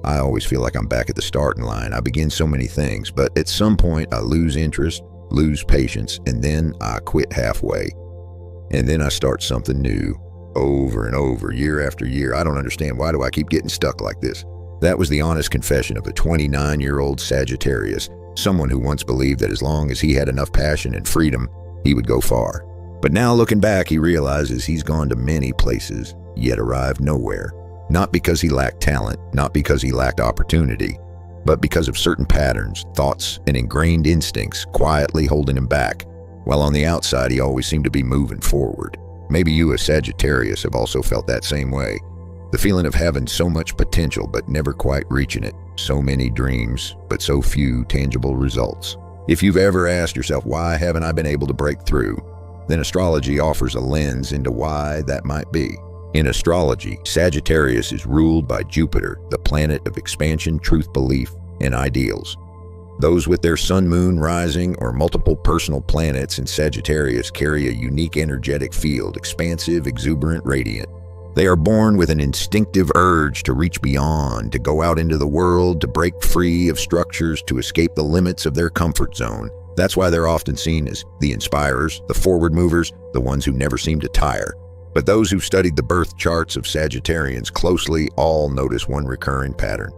I always feel like I'm back at the starting line. I begin so many things, but at some point I lose interest, lose patience, and then I quit halfway. And then I start something new, over and over, year after year. I don't understand. Why do I keep getting stuck like this? That was the honest confession of a 29-year-old Sagittarius, someone who once believed that as long as he had enough passion and freedom, he would go far. But now looking back, he realizes he's gone to many places, yet arrived nowhere. Not because he lacked talent, not because he lacked opportunity, but because of certain patterns, thoughts, and ingrained instincts quietly holding him back, while on the outside he always seemed to be moving forward. Maybe you as Sagittarius have also felt that same way. The feeling of having so much potential but never quite reaching it. So many dreams, but so few tangible results. If you've ever asked yourself, why haven't I been able to break through? Then astrology offers a lens into why that might be. In astrology, Sagittarius is ruled by Jupiter, the planet of expansion, truth, belief, and ideals. Those with their sun, moon, rising, or multiple personal planets in Sagittarius carry a unique energetic field, expansive, exuberant, radiant. They are born with an instinctive urge to reach beyond, to go out into the world, to break free of structures, to escape the limits of their comfort zone. That's why they're often seen as the inspirers, the forward movers, the ones who never seem to tire. But those who've studied the birth charts of Sagittarians closely all notice one recurring pattern.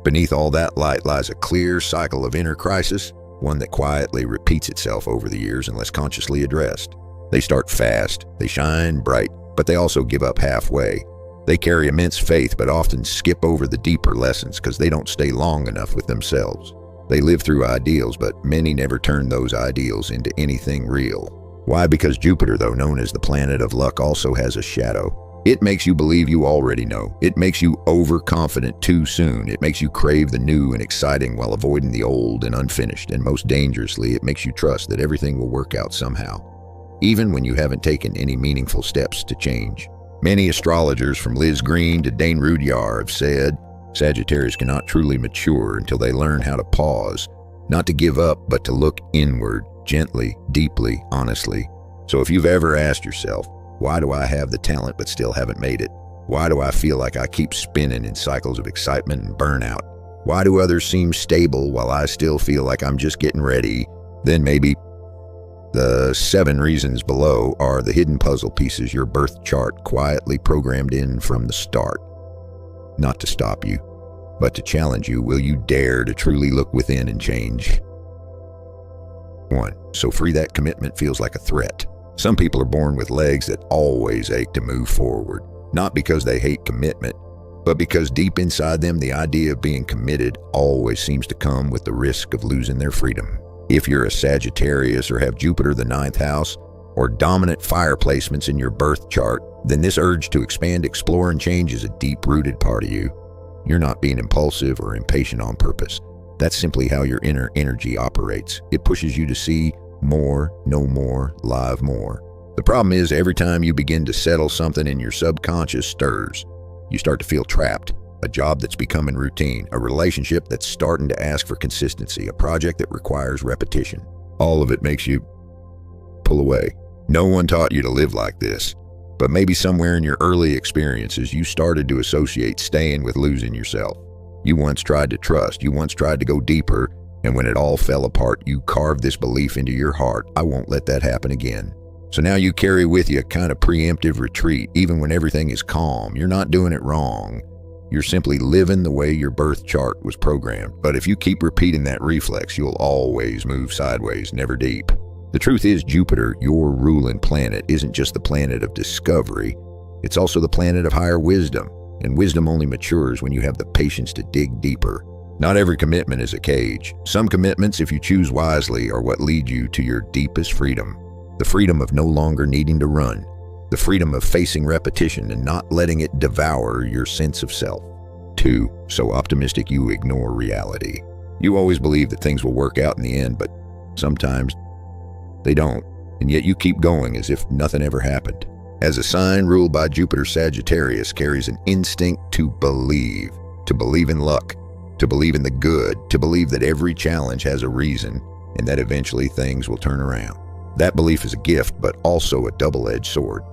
Beneath all that light lies a clear cycle of inner crisis, one that quietly repeats itself over the years unless consciously addressed. They start fast, they shine bright, but they also give up halfway. They carry immense faith but often skip over the deeper lessons because they don't stay long enough with themselves. They live through ideals, but many never turn those ideals into anything real. Why? Because Jupiter, though known as the planet of luck, also has a shadow. It makes you believe you already know. It makes you overconfident too soon. It makes you crave the new and exciting while avoiding the old and unfinished. And most dangerously, it makes you trust that everything will work out somehow, even when you haven't taken any meaningful steps to change. Many astrologers, from Liz Green to Dane Rudyard, have said Sagittarius cannot truly mature until they learn how to pause, not to give up, but to look inward, gently, deeply, honestly. So if you've ever asked yourself, why do I have the talent but still haven't made it? Why do I feel like I keep spinning in cycles of excitement and burnout? Why do others seem stable while I still feel like I'm just getting ready? Then maybe the 7 reasons below are the hidden puzzle pieces your birth chart quietly programmed in from the start. Not to stop you, but to challenge you. Will you dare to truly look within and change? 1. So free that commitment feels like a threat. Some people are born with legs that always ache to move forward, not because they hate commitment, but because deep inside them the idea of being committed always seems to come with the risk of losing their freedom. If you're a Sagittarius or have Jupiter, the 9th house, or dominant fire placements in your birth chart, then this urge to expand, explore, and change is a deep-rooted part of you. You're not being impulsive or impatient on purpose. That's simply how your inner energy operates. It pushes you to see more, know more, live more. The problem is, every time you begin to settle, something in your subconscious stirs. You start to feel trapped. A job that's becoming routine, a relationship that's starting to ask for consistency, a project that requires repetition. All of it makes you pull away. No one taught you to live like this, but maybe somewhere in your early experiences, you started to associate staying with losing yourself. You once tried to trust, you once tried to go deeper, and when it all fell apart, you carved this belief into your heart: I won't let that happen again. So now you carry with you a kind of preemptive retreat, even when everything is calm. You're not doing it wrong. You're simply living the way your birth chart was programmed. But if you keep repeating that reflex, you'll always move sideways, never deep. The truth is, Jupiter, your ruling planet, isn't just the planet of discovery. It's also the planet of higher wisdom. And wisdom only matures when you have the patience to dig deeper. Not every commitment is a cage. Some commitments, if you choose wisely, are what lead you to your deepest freedom. The freedom of no longer needing to run. The freedom of facing repetition and not letting it devour your sense of self. 2. So optimistic you ignore reality. You always believe that things will work out in the end, but sometimes they don't. And yet you keep going as if nothing ever happened. As a sign ruled by Jupiter, Sagittarius carries an instinct to believe in luck, to believe in the good, to believe that every challenge has a reason and that eventually things will turn around. That belief is a gift, but also a double-edged sword.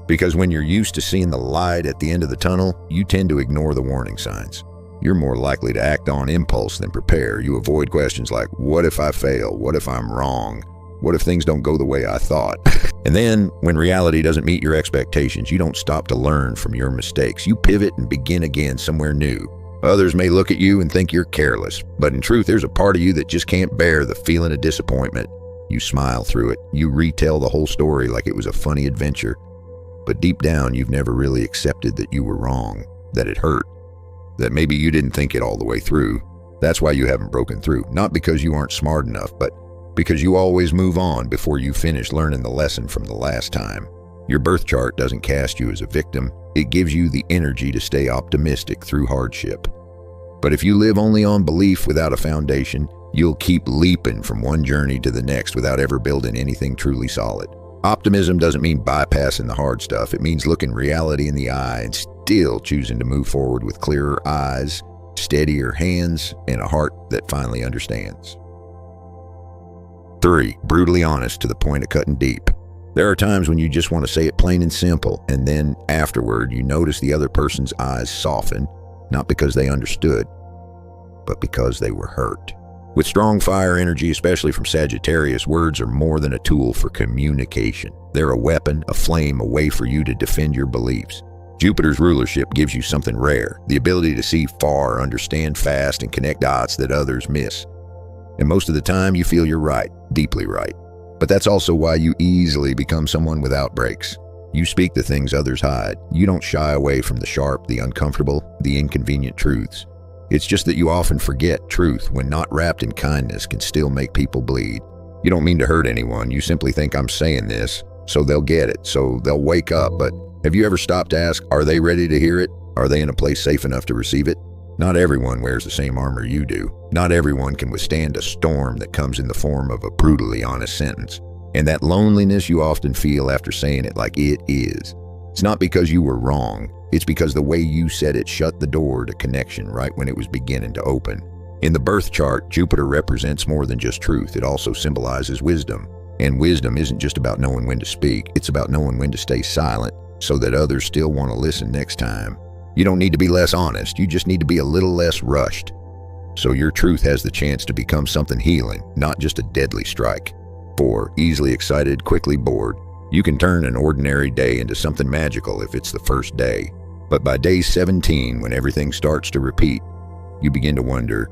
Because when you're used to seeing the light at the end of the tunnel, you tend to ignore the warning signs. You're more likely to act on impulse than prepare. You avoid questions like, what if I fail? What if I'm wrong? What if things don't go the way I thought? And then, when reality doesn't meet your expectations, you don't stop to learn from your mistakes. You pivot and begin again somewhere new. Others may look at you and think you're careless, but in truth, there's a part of you that just can't bear the feeling of disappointment. You smile through it. You retell the whole story like it was a funny adventure. But deep down, you've never really accepted that you were wrong, that it hurt, that maybe you didn't think it all the way through. That's why you haven't broken through. Not because you aren't smart enough, but because you always move on before you finish learning the lesson from the last time. Your birth chart doesn't cast you as a victim. It gives you the energy to stay optimistic through hardship. But if you live only on belief without a foundation, you'll keep leaping from one journey to the next without ever building anything truly solid. Optimism doesn't mean bypassing the hard stuff. It means looking reality in the eye and still choosing to move forward with clearer eyes, steadier hands, and a heart that finally understands. 3. Brutally honest to the point of cutting deep. There are times when you just want to say it plain and simple, and then afterward you notice the other person's eyes soften, not because they understood, but because they were hurt. With strong fire energy, especially from Sagittarius, words are more than a tool for communication. They're a weapon, a flame, a way for you to defend your beliefs. Jupiter's rulership gives you something rare, the ability to see far, understand fast, and connect dots that others miss. And most of the time, you feel you're right, deeply right. But that's also why you easily become someone without breaks. You speak the things others hide. You don't shy away from the sharp, the uncomfortable, the inconvenient truths. It's just that you often forget truth, when not wrapped in kindness, can still make people bleed. You don't mean to hurt anyone. You simply think, I'm saying this, so they'll get it, so they'll wake up. But have you ever stopped to ask, are they ready to hear it? Are they in a place safe enough to receive it? Not everyone wears the same armor you do. Not everyone can withstand a storm that comes in the form of a brutally honest sentence. And that loneliness you often feel after saying it like it is. It's not because you were wrong. It's because the way you said it shut the door to connection right when it was beginning to open. In the birth chart, Jupiter represents more than just truth. It also symbolizes wisdom. And wisdom isn't just about knowing when to speak. It's about knowing when to stay silent so that others still want to listen next time. You don't need to be less honest. You just need to be a little less rushed. So your truth has the chance to become something healing, not just a deadly strike. 4. Easily excited, quickly bored. You can turn an ordinary day into something magical if it's the first day. But by day 17, when everything starts to repeat, you begin to wonder,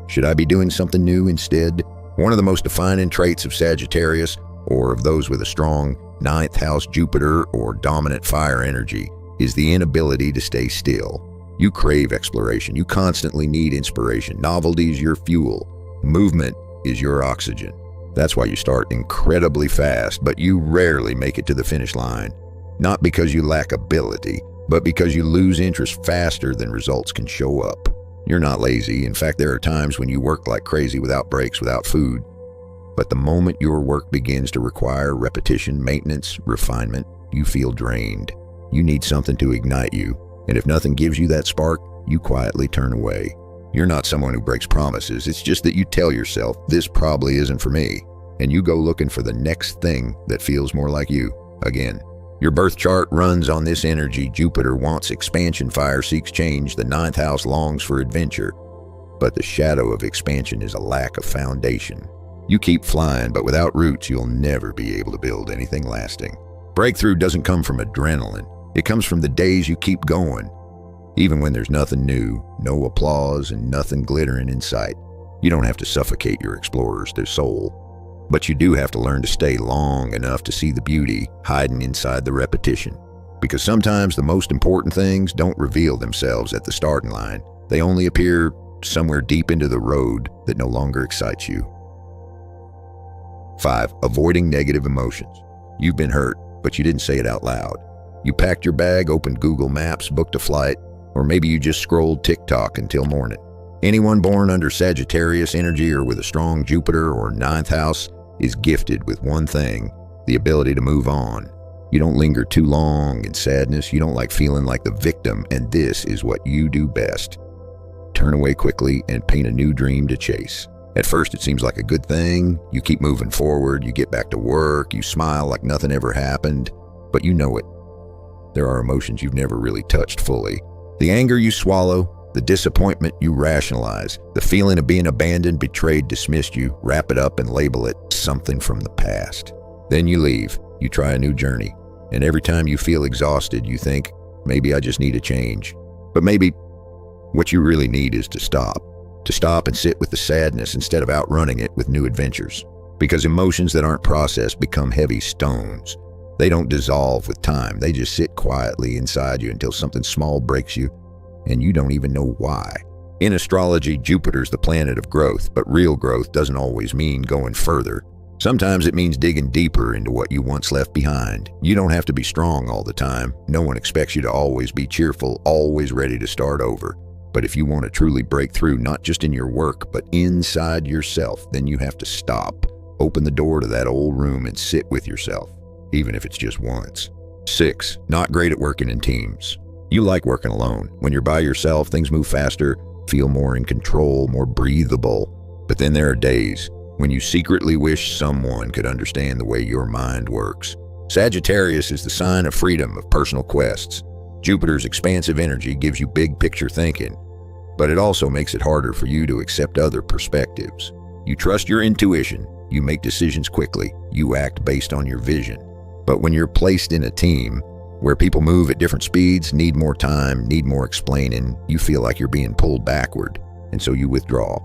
should I be doing something new instead? One of the most defining traits of Sagittarius, or of those with a strong 9th house Jupiter or dominant fire energy, is the inability to stay still. You crave exploration. You constantly need inspiration. Novelty is your fuel. Movement is your oxygen. That's why you start incredibly fast, but you rarely make it to the finish line. Not because you lack ability, but because you lose interest faster than results can show up. You're not lazy. In fact, there are times when you work like crazy without breaks, without food. But the moment your work begins to require repetition, maintenance, refinement, you feel drained. You need something to ignite you. And if nothing gives you that spark, you quietly turn away. You're not someone who breaks promises. It's just that you tell yourself, this probably isn't for me. And you go looking for the next thing that feels more like you. Again, your birth chart runs on this energy. Jupiter wants expansion, fire seeks change. The 9th house longs for adventure. But the shadow of expansion is a lack of foundation. You keep flying, but without roots, you'll never be able to build anything lasting. Breakthrough doesn't come from adrenaline. It comes from the days you keep going. Even when there's nothing new, no applause, and nothing glittering in sight. You don't have to suffocate your explorers, their soul. But you do have to learn to stay long enough to see the beauty hiding inside the repetition. Because sometimes the most important things don't reveal themselves at the starting line. They only appear somewhere deep into the road that no longer excites you. 5. Avoiding negative emotions. You've been hurt, but you didn't say it out loud. You packed your bag, opened Google Maps, booked a flight, or maybe you just scrolled TikTok until morning. Anyone born under Sagittarius energy or with a strong Jupiter or 9th house is gifted with one thing, the ability to move on. You don't linger too long in sadness. You don't like feeling like the victim, and this is what you do best. Turn away quickly and paint a new dream to chase. At first, it seems like a good thing. You keep moving forward. You get back to work. You smile like nothing ever happened, but you know it. There are emotions you've never really touched fully. The anger you swallow, The disappointment, you rationalize. The feeling of being abandoned, betrayed, dismissed, you wrap it up and label it something from the past. Then you leave. You try a new journey. And every time you feel exhausted, you think, maybe I just need a change. But maybe what you really need is to stop. To stop and sit with the sadness instead of outrunning it with new adventures. Because emotions that aren't processed become heavy stones. They don't dissolve with time. They just sit quietly inside you until something small breaks you, and you don't even know why. In astrology, Jupiter's the planet of growth, but real growth doesn't always mean going further. Sometimes it means digging deeper into what you once left behind. You don't have to be strong all the time. No one expects you to always be cheerful, always ready to start over. But if you want to truly break through, not just in your work, but inside yourself, then you have to stop. Open the door to that old room and sit with yourself, even if it's just once. 6. Not great at working in teams. You like working alone. When you're by yourself, things move faster, feel more in control, more breathable. But then there are days when you secretly wish someone could understand the way your mind works. Sagittarius is the sign of freedom, of personal quests. Jupiter's expansive energy gives you big picture thinking, but it also makes it harder for you to accept other perspectives. You trust your intuition, you make decisions quickly, you act based on your vision. But when you're placed in a team where people move at different speeds, need more time, need more explaining, you feel like you're being pulled backward, and so you withdraw.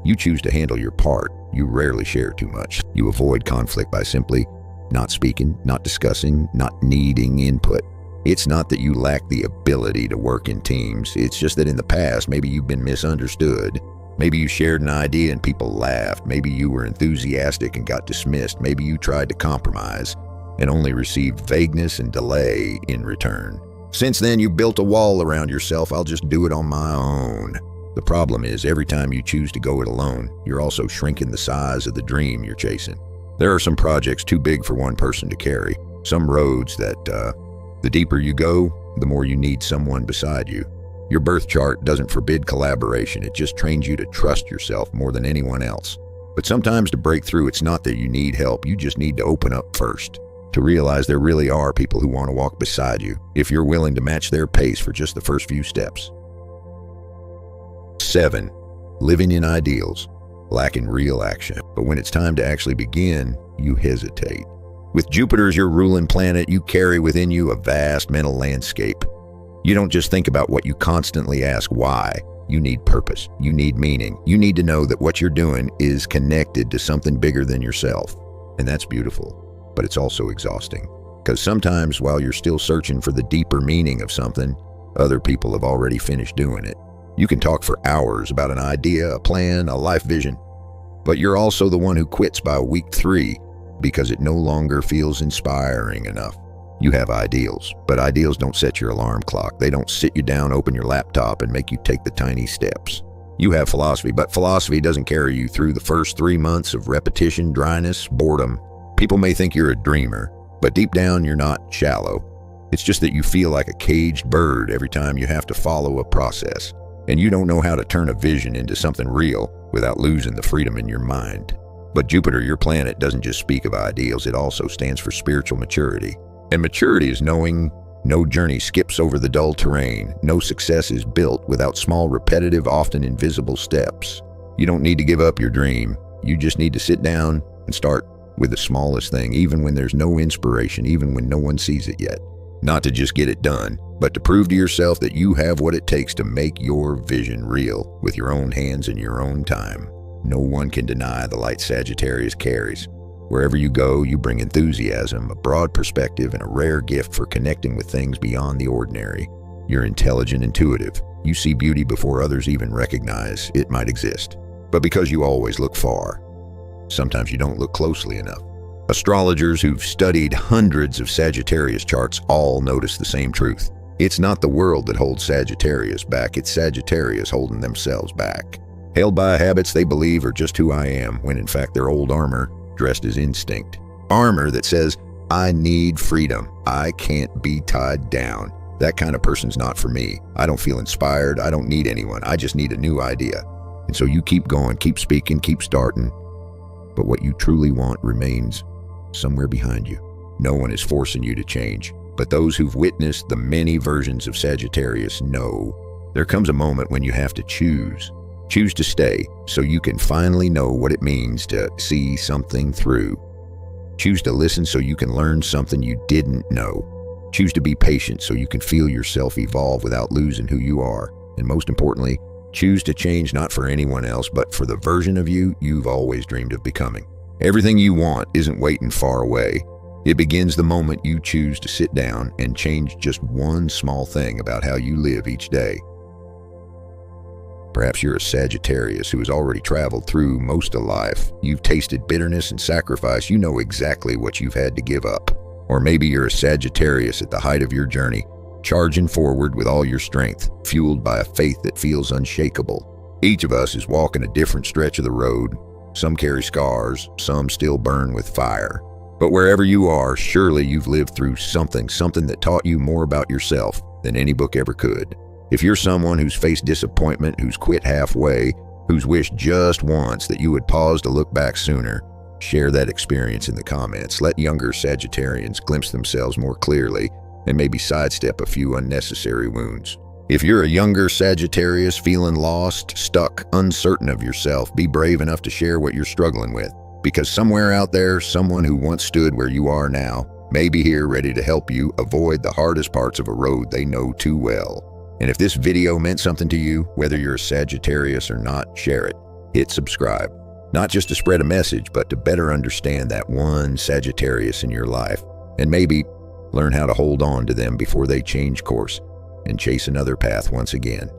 You choose to handle your part. You rarely share too much. You avoid conflict by simply not speaking, not discussing, not needing input. It's not that you lack the ability to work in teams. It's just that in the past, maybe you've been misunderstood. Maybe you shared an idea and people laughed. Maybe you were enthusiastic and got dismissed. Maybe you tried to compromise and only received vagueness and delay in return. Since then, you built a wall around yourself. I'll just do it on my own. The problem is, every time you choose to go it alone, you're also shrinking the size of the dream you're chasing. There are some projects too big for one person to carry. Some roads that, the deeper you go, the more you need someone beside you. Your birth chart doesn't forbid collaboration. It just trains you to trust yourself more than anyone else. But sometimes to break through, it's not that you need help. You just need to open up first. To realize there really are people who want to walk beside you, if you're willing to match their pace for just the first few steps. 7. Living in ideals, lacking real action. But when it's time to actually begin, you hesitate. With Jupiter as your ruling planet, you carry within you a vast mental landscape. You don't just think about what you constantly ask why. You need purpose. You need meaning. You need to know that what you're doing is connected to something bigger than yourself. And that's beautiful. But it's also exhausting. Because sometimes while you're still searching for the deeper meaning of something, other people have already finished doing it. You can talk for hours about an idea, a plan, a life vision, but you're also the one who quits by week 3 because it no longer feels inspiring enough. You have ideals, but ideals don't set your alarm clock. They don't sit you down, open your laptop, and make you take the tiny steps. You have philosophy, but philosophy doesn't carry you through the first 3 months of repetition, dryness, boredom. People may think you're a dreamer, but deep down you're not shallow. It's just that you feel like a caged bird every time you have to follow a process. And you don't know how to turn a vision into something real without losing the freedom in your mind. But Jupiter, your planet, doesn't just speak of ideals, it also stands for spiritual maturity. And maturity is knowing no journey skips over the dull terrain. No success is built without small, repetitive, often invisible steps. You don't need to give up your dream. You just need to sit down and start with the smallest thing, even when there's no inspiration, even when no one sees it yet. Not to just get it done, but to prove to yourself that you have what it takes to make your vision real with your own hands and your own time. No one can deny the light Sagittarius carries. Wherever you go, you bring enthusiasm, a broad perspective, and a rare gift for connecting with things beyond the ordinary. You're intelligent, intuitive. You see beauty before others even recognize it might exist. But because you always look far, sometimes you don't look closely enough. Astrologers who've studied hundreds of Sagittarius charts all notice the same truth. It's not the world that holds Sagittarius back, it's Sagittarius holding themselves back. Held by habits they believe are just who I am, when in fact they're old armor dressed as instinct. Armor that says, I need freedom. I can't be tied down. That kind of person's not for me. I don't feel inspired. I don't need anyone. I just need a new idea. And so you keep going, keep speaking, keep starting. But what you truly want remains somewhere behind you. No one is forcing you to change. But those who've witnessed the many versions of Sagittarius know There comes a moment when you have to choose. Choose to stay so you can finally know what it means to see something through. Choose to listen so you can learn something you didn't know. Choose to be patient so you can feel yourself evolve without losing who you are. And most importantly, choose to change not for anyone else, but for the version of you you've always dreamed of becoming. Everything you want isn't waiting far away. It begins the moment you choose to sit down and change just one small thing about how you live each day. Perhaps you're a Sagittarius who has already traveled through most of life. You've tasted bitterness and sacrifice. You know exactly what you've had to give up. Or maybe you're a Sagittarius at the height of your journey, charging forward with all your strength, fueled by a faith that feels unshakable. Each of us is walking a different stretch of the road. Some carry scars, some still burn with fire. But wherever you are, surely you've lived through something that taught you more about yourself than any book ever could. If you're someone who's faced disappointment, who's quit halfway, who's wished just once that you would pause to look back sooner, share that experience in the comments. Let younger Sagittarians glimpse themselves more clearly and maybe sidestep a few unnecessary wounds. If you're a younger Sagittarius feeling lost, stuck, uncertain of yourself, be brave enough to share what you're struggling with. Because somewhere out there, someone who once stood where you are now may be here ready to help you avoid the hardest parts of a road they know too well. And if this video meant something to you, whether you're a Sagittarius or not, share it. Hit subscribe. Not just to spread a message, but to better understand that one Sagittarius in your life. And maybe learn how to hold on to them before they change course and chase another path once again.